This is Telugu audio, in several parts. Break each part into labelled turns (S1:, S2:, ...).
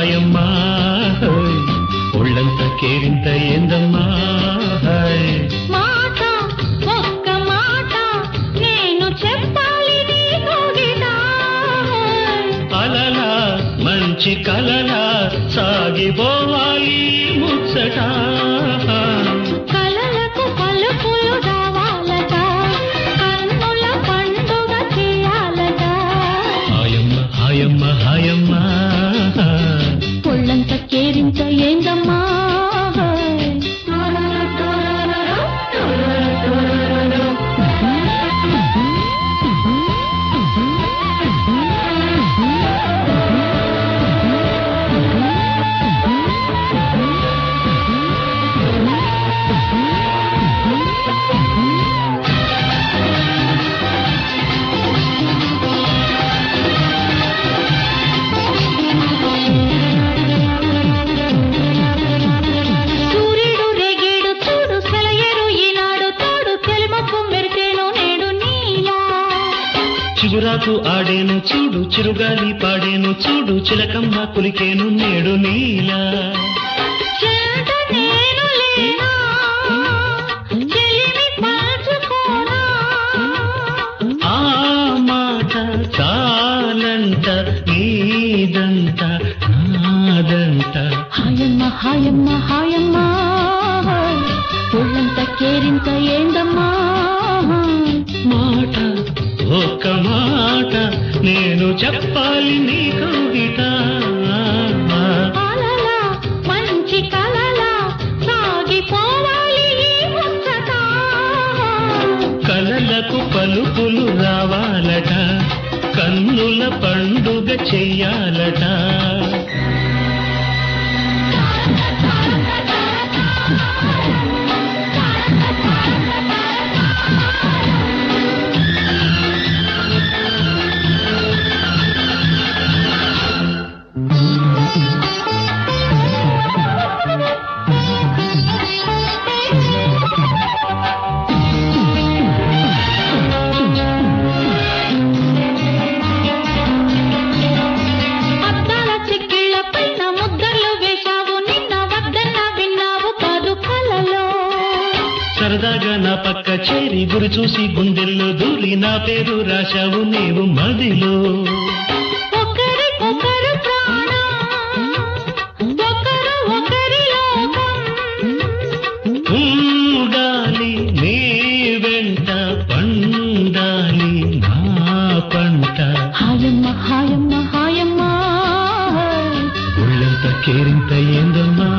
S1: హాయమ్మా ఒళ్ళంత కేరింత ఏందమ్మా
S2: మాట ఒక్క మాట నేను చెప్పాలి నీకు గిటా
S1: అలలా మంచి కలలా సాగిపోవాలి ముచ్చట
S2: కలలకు పలుకులు రావాలట కన్నుల పండుగ చేయాలట
S1: హాయమ్మ హాయమ్మ హాయమ్మ
S2: ఒళ్ళంత కేరింత ఏందమ్మా
S1: చిగురాకు ఆడేను చూడు చిరుగాలి పాడేను చూడు చిలకమ్మ కులికేను నేడు నీలా ఆ మాట చాలంట నీదంట నాదంట
S2: హాయమ్మ హాయమ్మ హాయమ్మ ఒళ్ళంత కేరింత ఏందమ్మా
S1: మాట ఒక్క మాట నేను చెప్పాలి నీకు గిటా
S2: అలలా మంచి కలలా సాగిపోవాలి ఈ ముచ్చట
S1: కలలకు పలుకులు రావాలట కన్నుల పండుగ చెయ్యాలట సరదాగా నా పక్క చేరి గురి చూసి గుండెల్లో దూరి నా పేరు రాశావు నీవు మదిలో
S2: ఒకరికొకరు ప్రాణం ఒకరు ఒకరి లోకం
S1: ఉండాలి నీ వెంట పండాలి నా పంట
S2: హాయమ్మ హాయమ్మ హాయమ్మ
S1: ఒళ్ళంత కేరింత ఏందమ్మా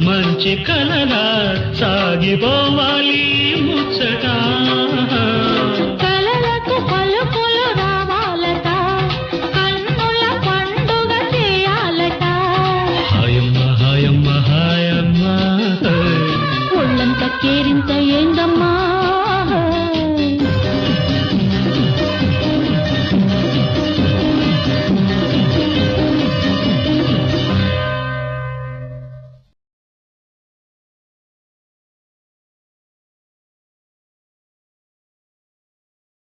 S1: మంచి కలలా సాగిపోవాలి ముచ్చట